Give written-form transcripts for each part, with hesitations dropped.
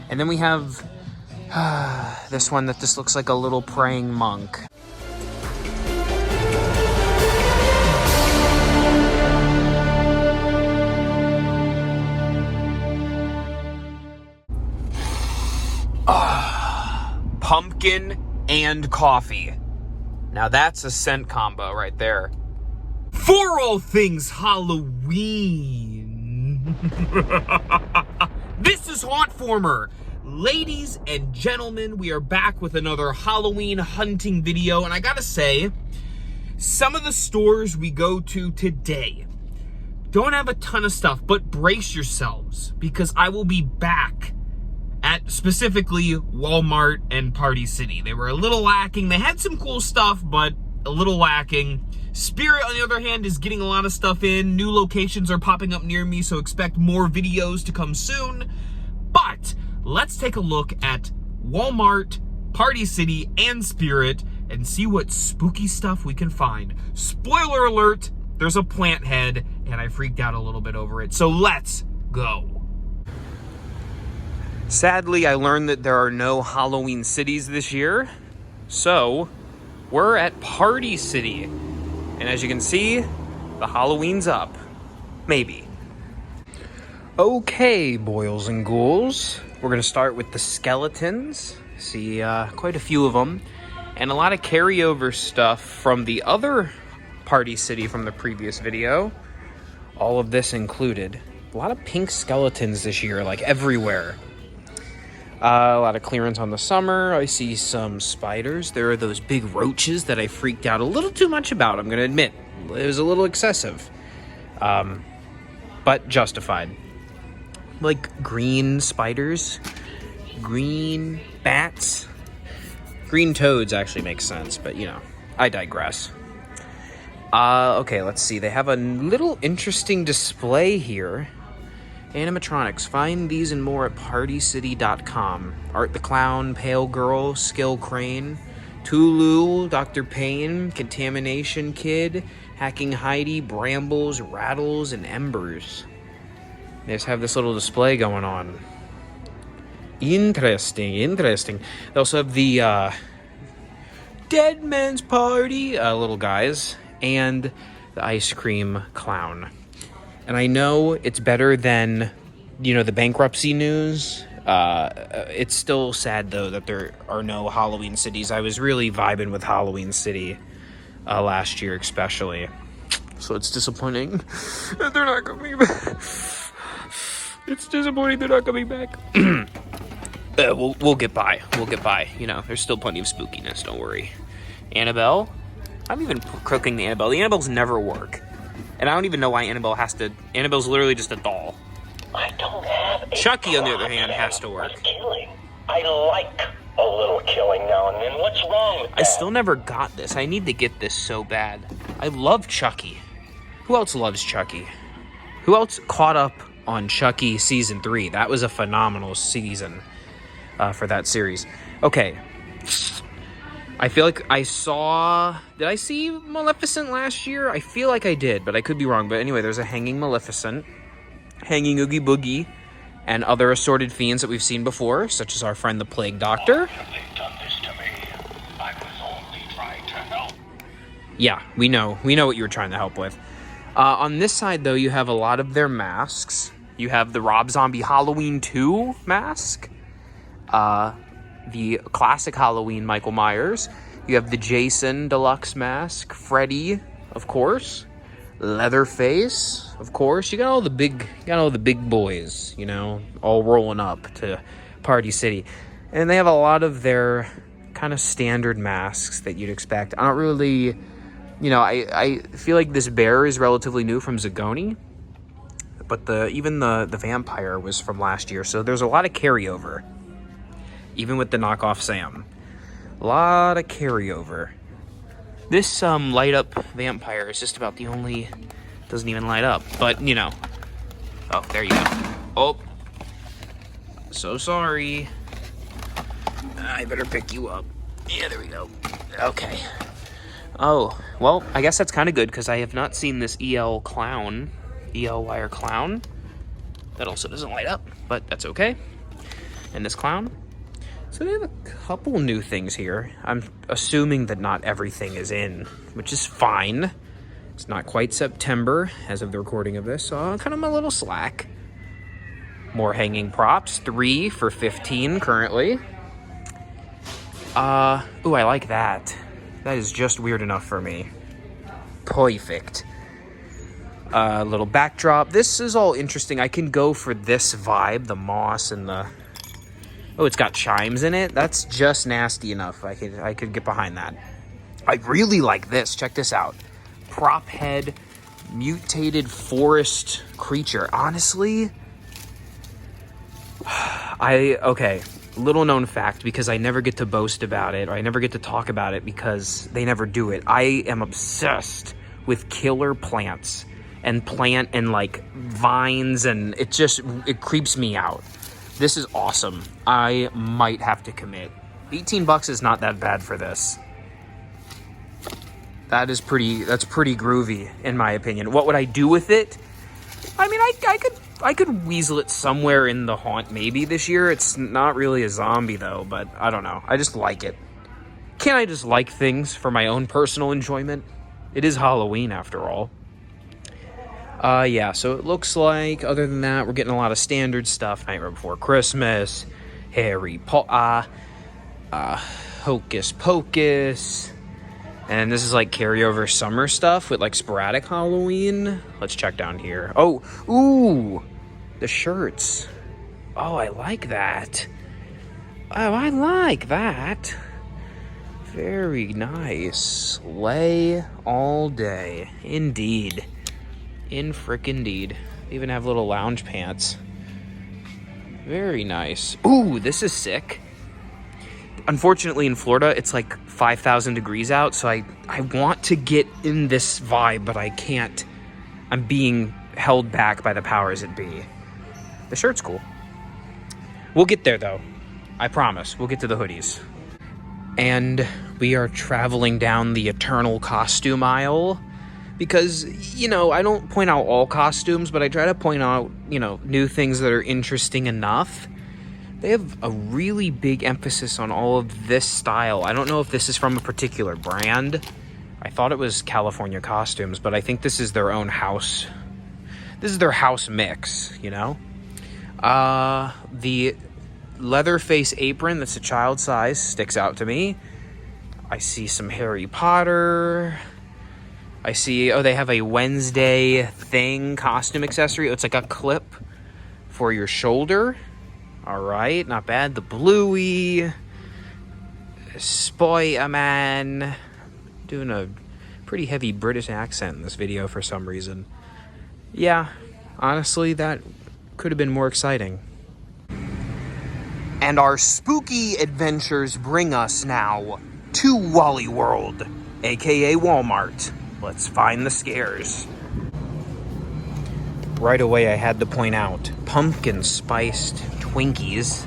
And then we have this one that just looks like a little praying monk. Pumpkin and coffee. Now that's a scent combo right there. For all things Halloween. This is Hauntformer. Ladies and gentlemen, we are back with another Halloween hunting video. And I gotta say, some of the stores we go to today don't have a ton of stuff, but brace yourselves because I will be back at specifically Walmart and Party City. They were a little lacking. They had some cool stuff, but a little lacking. Spirit, on the other hand, is getting a lot of stuff in. New locations are popping up near me, so expect more videos to come soon. But let's take a look at Walmart, Party City, and Spirit and see what spooky stuff we can find. Spoiler alert, there's a plant head, and I freaked out a little bit over it. So let's go. Sadly, I learned that there are no Halloween cities this year, so we're at Party City. And as you can see, the Halloween's up. Maybe. Okay, boils and ghouls. We're gonna start with the skeletons. See quite a few of them. And a lot of carryover stuff from the other Party City from the previous video. All of this included. A lot of pink skeletons this year, like everywhere. A lot of clearance on the summer. I see some spiders. There are those big roaches that I freaked out a little too much about, I'm going to admit. It was a little excessive. But justified. Like green spiders. Green bats. Green toads actually makes sense, but you know, I digress. Okay, let's see. They have a little interesting display here. Animatronics. Find these and more at partycity.com. Art the Clown, Pale Girl, Skill Crane, Tulu, Dr. Payne, Contamination Kid, Hacking Heidi, Brambles, Rattles, and Embers. They just have this little display going on. Interesting. They also have the Dead Man's Party little guys and the Ice Cream Clown. And I know it's better than, you know, the bankruptcy news. It's still sad, though, that there are no Halloween cities. I was really vibing with Halloween City last year, especially. So it's disappointing that they're not coming back. It's disappointing they're not coming back. We'll get by. We'll get by. You know, there's still plenty of spookiness. Don't worry. Annabelle. I'm even cooking the Annabelle. The Annabelles never work. And I don't even know why Annabelle has to... Annabelle's literally just a doll. I don't have Chucky, on the other hand, has to work. Killing. I like a little killing now and then. What's wrong with that? I still never got this. I need to get this so bad. I love Chucky. Who else loves Chucky? Who else caught up on Chucky Season 3? That was a phenomenal season for that series. Okay. I feel like I saw... Did I see Maleficent last year? I feel like I did, but I could be wrong. But anyway, there's a hanging Maleficent, hanging Oogie Boogie, and other assorted fiends that we've seen before, such as our friend the Plague Doctor. Why have they done this to me? I was only trying to help. Yeah, we know. We know what you were trying to help with. On this side, though, you have a lot of their masks. You have the Rob Zombie Halloween 2 mask. The classic Halloween Michael Myers. You have the Jason Deluxe mask. Freddy, of course. Leatherface, of course. You got all the big boys, you know, all rolling up to Party City. And they have a lot of their kind of standard masks that you'd expect. I don't really, you know, I feel like this bear is relatively new from Zagoni. But even the vampire was from last year. So there's a lot of carryover. Even with the knockoff Sam. A lot of carryover. This light up vampire is just about the only... Doesn't even light up. But, you know. Oh, there you go. Oh. So sorry. I better pick you up. Yeah, there we go. Okay. Oh, well, I guess that's kind of good because I have not seen this EL wire clown. That also doesn't light up, but that's okay. And this clown. So they have a couple new things here. I'm assuming that not everything is in, which is fine. It's not quite September as of the recording of this, so I'm kind of a little slack. More hanging props, 3 for $15 currently. Ooh, I like that. That is just weird enough for me. Perfect. Little backdrop. This is all interesting. I can go for this vibe, the moss and the... Oh, it's got chimes in it. That's just nasty enough. I could get behind that. I really like this. Check this out. Prop head, mutated forest creature. Honestly, okay. Little known fact, because I never get to boast about it, or I never get to talk about it because they never do it. I am obsessed with killer plants and like vines, and it creeps me out. This is awesome. I might have to commit. $18 is not that bad for this. That's pretty groovy, in my opinion. What would I do with it? I mean, I could weasel it somewhere in the haunt maybe this year. It's not really a zombie though, but I don't know. I just like it. Can't I just like things for my own personal enjoyment? It is Halloween after all. Yeah, so it looks like, other than that, we're getting a lot of standard stuff. Nightmare Before Christmas, Harry Potter, Hocus Pocus, and this is like carryover summer stuff with like sporadic Halloween. Let's check down here. Oh, ooh, the shirts. Oh, I like that. Oh, I like that. Very nice. Slay all day. Indeed. In frickin' deed. They even have little lounge pants. Very nice. Ooh, this is sick. Unfortunately, in Florida, it's like 5,000 degrees out, so I want to get in this vibe, but I can't. I'm being held back by the powers that be. The shirt's cool. We'll get there, though. I promise. We'll get to the hoodies. And we are traveling down the eternal costume aisle. Because, you know, I don't point out all costumes, but I try to point out, you know, new things that are interesting enough. They have a really big emphasis on all of this style. I don't know if this is from a particular brand. I thought it was California Costumes, but I think this is their own house. This is their house mix, you know? The Leatherface apron that's a child size sticks out to me. I see some Harry Potter... I see, oh, they have a Wednesday thing costume accessory. It's like a clip for your shoulder. All right, not bad. The Bluey, Spoy-a-Man. Doing a pretty heavy British accent in this video for some reason. Yeah, honestly, that could have been more exciting. And our spooky adventures bring us now to Wally World, aka Walmart. Let's find the scares. Right away, I had to point out pumpkin spiced Twinkies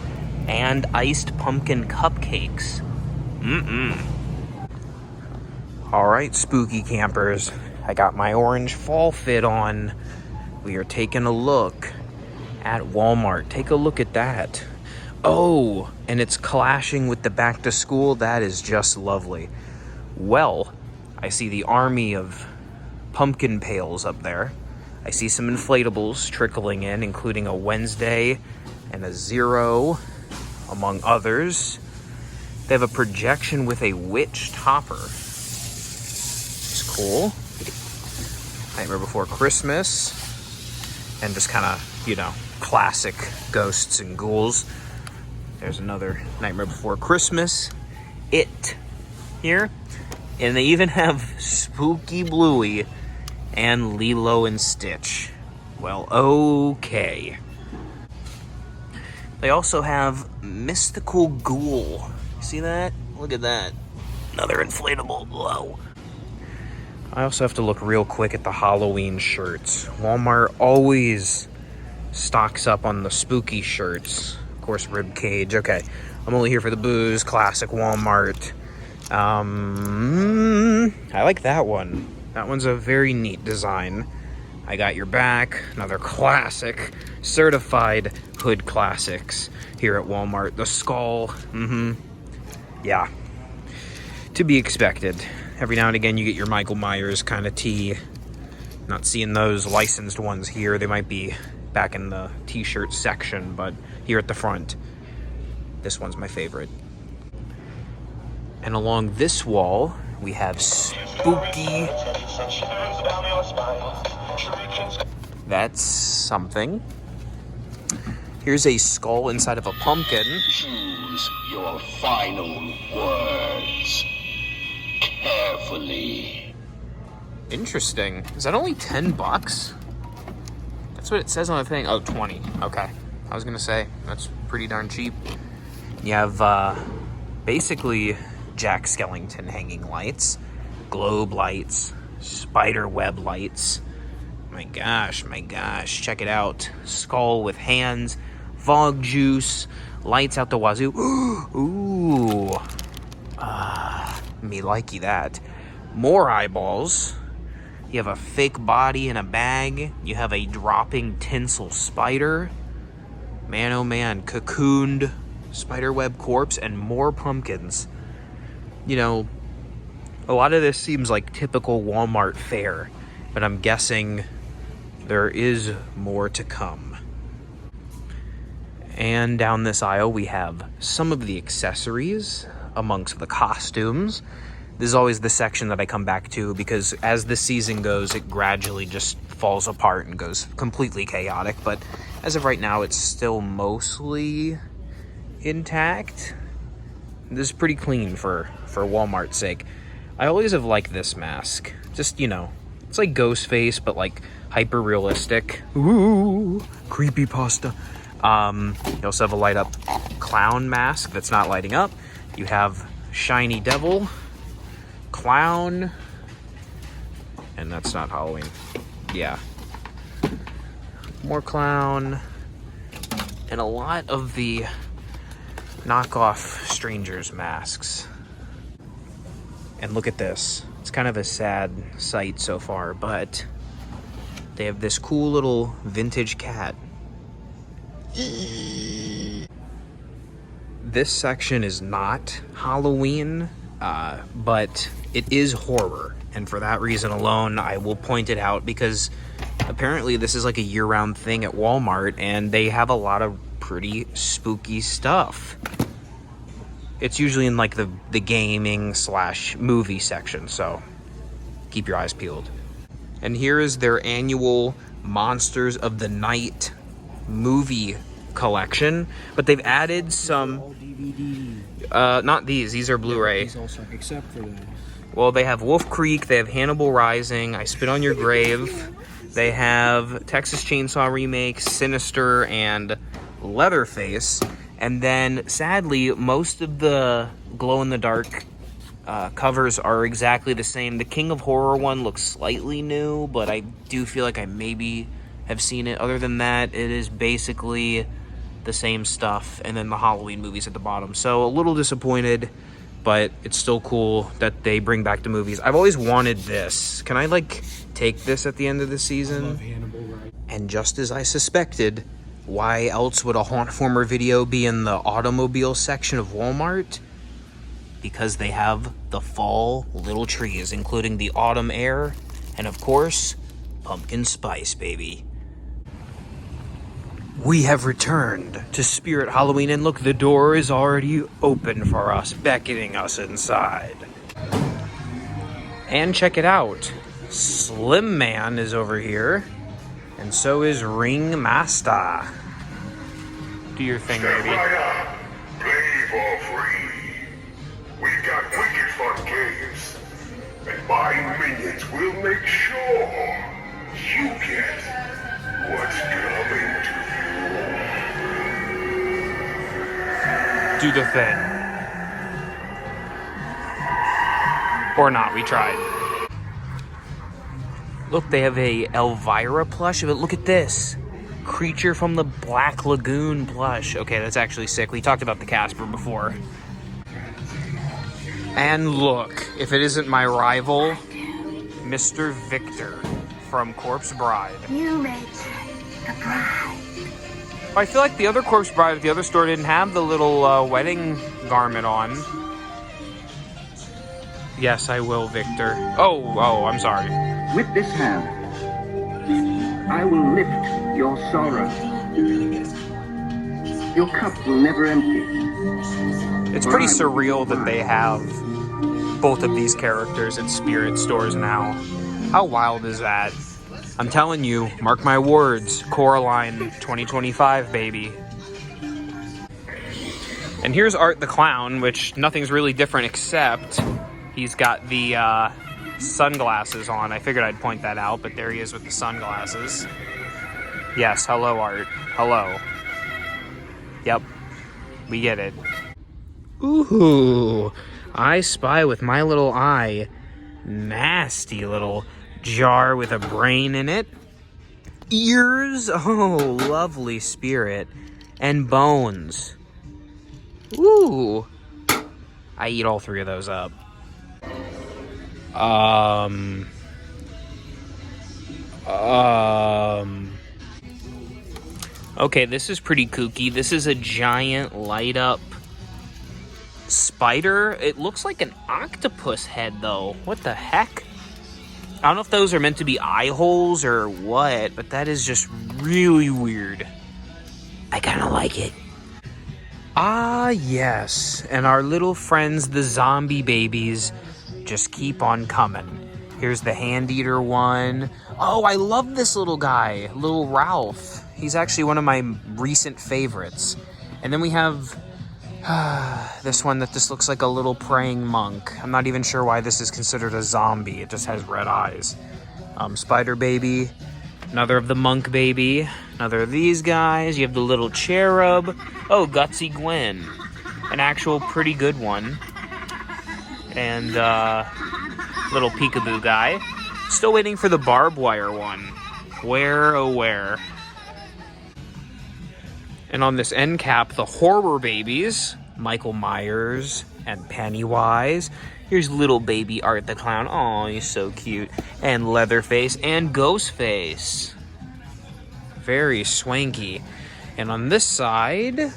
and iced pumpkin cupcakes. All right, spooky campers. I got my orange fall fit on. We are taking a look at Walmart. Take a look at that. Oh, and it's clashing with the back to school. That is just lovely. Well, I see the army of pumpkin pails up there. I see some inflatables trickling in, including a Wednesday and a Zero, among others. They have a projection with a witch topper. It's cool. Nightmare Before Christmas. And just kind of, you know, classic ghosts and ghouls. There's another Nightmare Before Christmas. It here. And they even have Spooky Bluey and Lilo and Stitch. Well, okay. They also have Mystical Ghoul. See that? Look at that. Another inflatable. Whoa. I also have to look real quick at the Halloween shirts. Walmart always stocks up on the spooky shirts. Of course, Ribcage. Okay. I'm only here for the booze. Classic Walmart. I like that one. That one's a very neat design. I Got Your Back, another classic, certified hood classics here at Walmart. The skull, yeah, to be expected. Every now and again you get your Michael Myers kind of tee. Not seeing those licensed ones here. They might be back in the t-shirt section, but here at the front, this one's my favorite. And along this wall, we have spooky. That's something. Here's a skull inside of a pumpkin. Choose your final words carefully. Interesting. Is that only 10 bucks? That's what it says on the thing. Oh, 20. Okay. I was gonna say, that's pretty darn cheap. You have basically Jack Skellington hanging lights, globe lights, spider web lights. My gosh, check it out. Skull with hands, fog juice, lights out the wazoo. Ooh. Me likey that. More eyeballs. You have a fake body in a bag. You have a dropping tinsel spider. Man, oh man, cocooned spiderweb corpse and more pumpkins. You know, a lot of this seems like typical Walmart fare, but I'm guessing there is more to come. And down this aisle, we have some of the accessories amongst the costumes. This is always the section that I come back to because as the season goes, it gradually just falls apart and goes completely chaotic. But as of right now, it's still mostly intact. This is pretty clean for Walmart's sake. I always have liked this mask. Just, you know, it's like Ghostface, but like hyper realistic. Ooh, creepypasta. You also have a light up clown mask that's not lighting up. You have shiny devil, clown, and that's not Halloween. Yeah. More clown, and a lot of the knockoff strangers masks. And look at this. It's kind of a sad sight so far, but they have this cool little vintage cat. This section is not Halloween, but it is horror. And for that reason alone, I will point it out because apparently this is like a year-round thing at Walmart and they have a lot of pretty spooky stuff. It's usually in like the gaming / movie section, so keep your eyes peeled. And here is their annual Monsters of the Night movie collection, but they've added some DVD. Not these are Blu-ray. These also, except for those. Well, they have Wolf Creek, they have Hannibal Rising, I Spit on Your Grave, they have Texas Chainsaw Remake, Sinister, and Leatherface. And then, sadly, most of the glow-in-the-dark covers are exactly the same. The King of Horror one looks slightly new, but I do feel like I maybe have seen it. Other than that, it is basically the same stuff. And then the Halloween movies at the bottom. So, a little disappointed, but it's still cool that they bring back the movies. I've always wanted this. Can I, like, take this at the end of the season? I love Hannibal, right? And just as I suspected, why else would a Hauntformer video be in the automobile section of Walmart? Because they have the fall little trees, including the autumn air, and of course, pumpkin spice, baby. We have returned to Spirit Halloween, and look, the door is already open for us, beckoning us inside. And check it out. Slim Man is over here, and so is Ring Master. Do your thing, Step baby. right up. Play for free. We've got wicked fun games. And my minions will make sure you get what's coming to you. Do the thing. Or not, we tried. Look, they have a Elvira plush, but look at this. Creature from the Black Lagoon plush. Okay, that's actually sick. We talked about the Casper before. And look, if it isn't my rival, Mr. Victor from Corpse Bride. You make a bride. I feel like the other corpse bride at the other store didn't have the little wedding garment on. Yes, I will, Victor. Oh, I'm sorry. With this hand, I will lift your sorrow. Your cup will never empty. It's pretty surreal that they have both of these characters at spirit stores now. How wild is that? I'm telling you, mark my words, Coraline 2025, baby. And here's Art the Clown, which nothing's really different except he's got the sunglasses on. I figured I'd point that out, but there he is with the sunglasses. Yes, hello, Art. Hello. Yep, we get it. Ooh, I spy with my little eye. Nasty little jar with a brain in it. Ears, oh, lovely spirit. And bones. Ooh. I eat all three of those up. Okay, this is pretty kooky. This is a giant light up spider. It looks like an octopus head though. What the heck? I don't know if those are meant to be eye holes or what, but that is just really weird. I kind of like it. Ah, yes. And our little friends, the zombie babies, just keep on coming. Here's the hand eater one. Oh, I love this little guy, little Ralph. He's actually one of my recent favorites. And then we have this one that just looks like a little praying monk. I'm not even sure why this is considered a zombie. It just has red eyes. Spider baby. Another of the monk baby. Another of these guys. You have the little cherub. Oh, Gutsy Gwen. An actual pretty good one. And little peekaboo guy. Still waiting for the barbed wire one. Where, oh where. And on this end cap, the horror babies, Michael Myers and Pennywise. Here's little baby Art the Clown. Oh, he's so cute. And Leatherface and Ghostface. Very swanky. And on this side,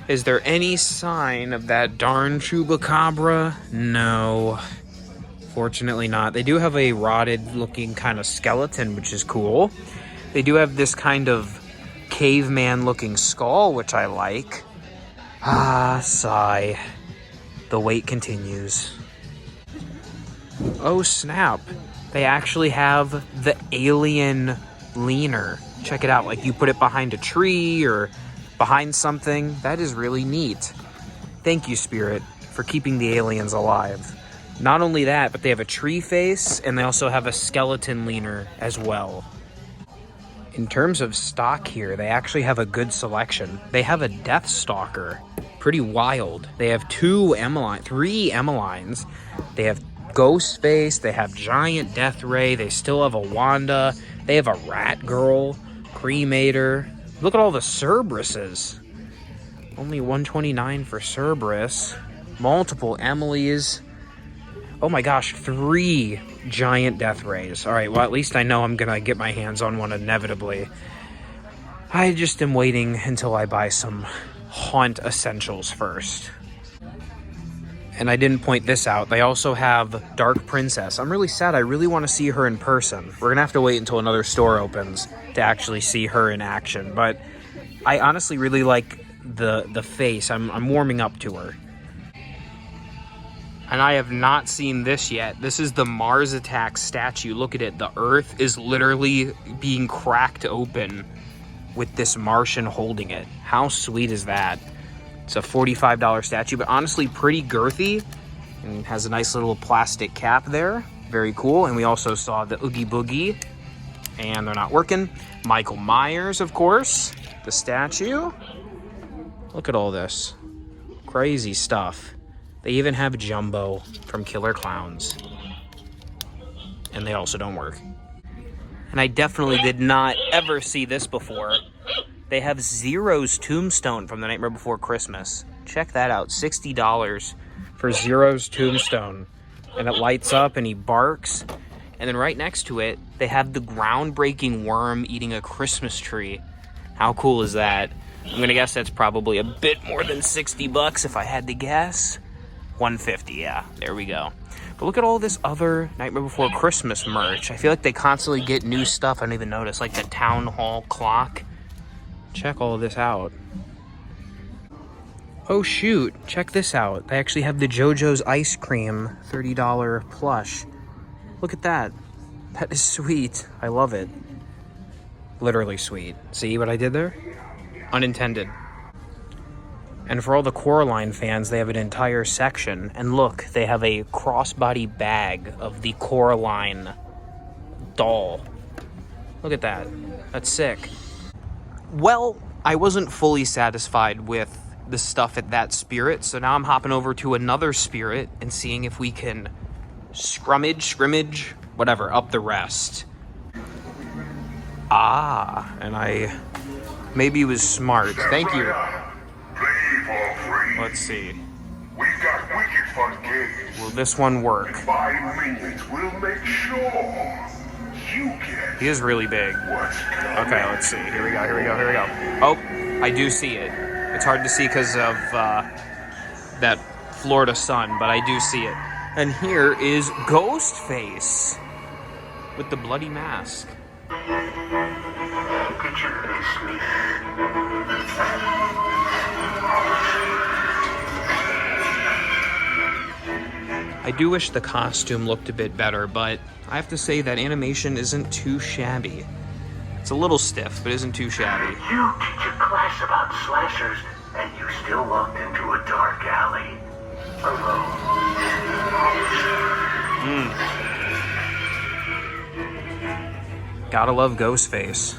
is there any sign of that darn Chupacabra? No. Fortunately not. They do have a rotted looking kind of skeleton, which is cool. They do have this kind of caveman looking skull, which I like. Ah, sigh. The wait continues. Oh snap. They actually have the alien leaner. Check it out, like you put it behind a tree or behind something. That is really neat. Thank you, Spirit, for keeping the aliens alive. Not only that, but they have a tree face and they also have a skeleton leaner as well. In terms of stock here, they actually have a good selection. They have a Death Stalker. Pretty wild. They have three Emmelines. They have Ghostface. They have Giant Death Ray. They still have a Wanda. They have a Rat Girl. Cremator. Look at all the Cerberuses. Only $129 for Cerberus. Multiple Emilys. Oh my gosh, 3 Giant Death Rays. Alright, well at least I know I'm gonna get my hands on one inevitably. I just am waiting until I buy some haunt essentials first. And I didn't point this out. They also have Dark Princess. I'm really sad. I really want to see her in person. We're gonna have to wait until another store opens to actually see her in action. But I honestly really like the face. I'm warming up to her. And I have not seen this yet. This is the Mars Attack statue. Look at it. The Earth is literally being cracked open with this Martian holding it. How sweet is that? It's a $45 statue, but honestly pretty girthy. And has a nice little plastic cap there. Very cool. And we also saw the Oogie Boogie. And they're not working. Michael Myers, of course. The statue. Look at all this. Crazy stuff. They even have Jumbo from Killer Clowns. And they also don't work. And I definitely did not ever see this before. They have Zero's tombstone from The Nightmare Before Christmas. Check that out. $60 for Zero's tombstone. And it lights up and he barks. And then right next to it, they have the groundbreaking worm eating a Christmas tree. How cool is that? I'm gonna guess that's probably a bit more than 60 bucks if I had to guess. 150, yeah, there we go. But look at all this other Nightmare Before Christmas merch. I feel like they constantly get new stuff I don't even notice, like the town hall clock. Check all of this out. Oh shoot, check this out. They actually have the JoJo's ice cream $30 plush. Look at that. That is sweet. I love it. Literally sweet. See what I did there? Unintended. And for all the Coraline fans, they have an entire section. And look, they have a crossbody bag of the Coraline doll. Look at that. That's sick. Well, I wasn't fully satisfied with the stuff at that Spirit, so now I'm hopping over to another Spirit and seeing if we can scrimmage, whatever, up the rest. Ah, and I maybe was smart. Thank you. Play for free. Let's see. We've got wicked fun games. Will this one work? My minions will make sure you get He is really big. what's coming. Okay, let's see. Here we go. Oh, I do see it. It's hard to see because of that Florida sun, but I do see it. And here is Ghostface with the bloody mask. Did you miss me? I do wish the costume looked a bit better, but I have to say that animation isn't too shabby. It's a little stiff, but isn't too shabby. You teach a class about slashers, and you still walked into a dark alley. Alone. Gotta love Ghostface.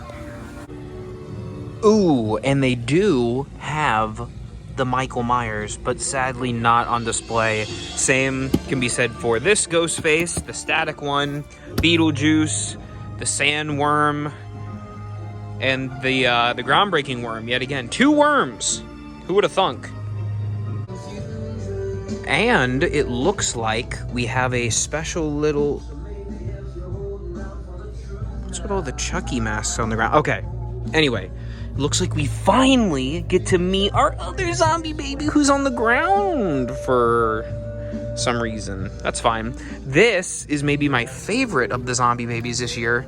Ooh, and they do have the Michael Myers, but sadly not on display. Same can be said for this Ghostface, the static one, Beetlejuice, the sandworm, and the groundbreaking worm. Yet again, 2 worms. Who would have thunk? And it looks like we have a special little... What's with all the Chucky masks on the ground? Okay, anyway, it looks like we finally get to meet our other zombie baby who's on the ground for some reason. That's fine. This is maybe my favorite of the zombie babies this year.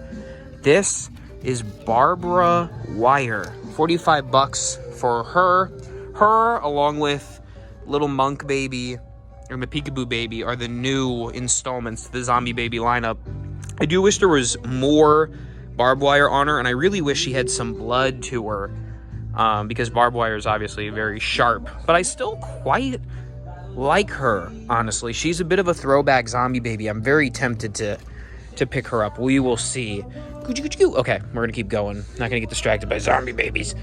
This is Barbara Wire. 45 bucks for her. Her, along with Little Monk Baby and the Peekaboo Baby, are the new installments to the zombie baby lineup. I do wish there was more barbed wire on her, and I really wish she had some blood to her, because barbed wire is obviously very sharp, but I still quite like her, honestly. She's a bit of a throwback zombie baby. I'm very tempted to pick her up. We will see. Okay, we're gonna keep going. Not gonna get distracted by zombie babies.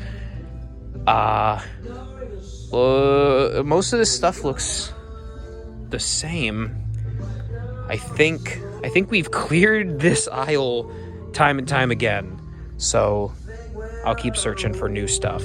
Most of this stuff looks the same. I think we've cleared this aisle time and time again, so I'll keep searching for new stuff.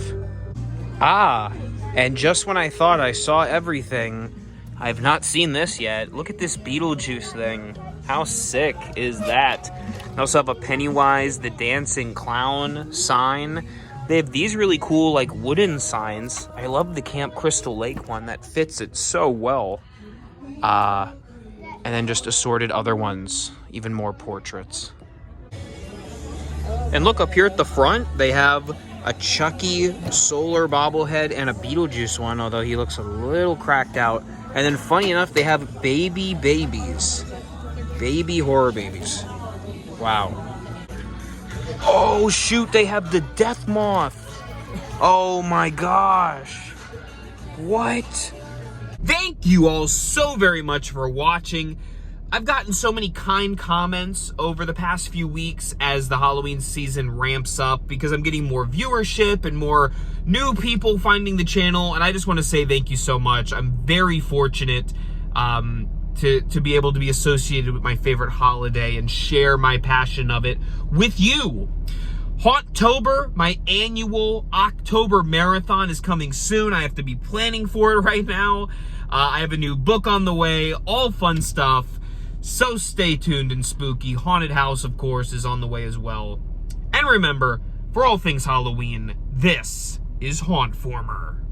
And just when I thought I saw everything, I've not seen this yet. Look at this Beetlejuice thing. How sick is that? I also have a Pennywise the Dancing Clown sign. They have these really cool, like, wooden signs. I love the Camp Crystal Lake one. That fits it so well. And then just assorted other ones, even more portraits. And look, up here at the front, they have a Chucky solar bobblehead and a Beetlejuice one, although he looks a little cracked out. And then funny enough, they have baby babies. Baby horror babies. Wow. Oh shoot, they have the Death Moth. Oh my gosh. What? Thank you all so very much for watching. I've gotten so many kind comments over the past few weeks as the Halloween season ramps up, because I'm getting more viewership and more new people finding the channel, and I just want to say thank you so much. I'm very fortunate to be able to be associated with my favorite holiday and share my passion of it with you. Haunttober, my annual October marathon, is coming soon. I have to be planning for it right now. I have a new book on the way, all fun stuff. So stay tuned and spooky. Haunted House, of course, is on the way as well. And remember, For all things Halloween, this is Hauntformer.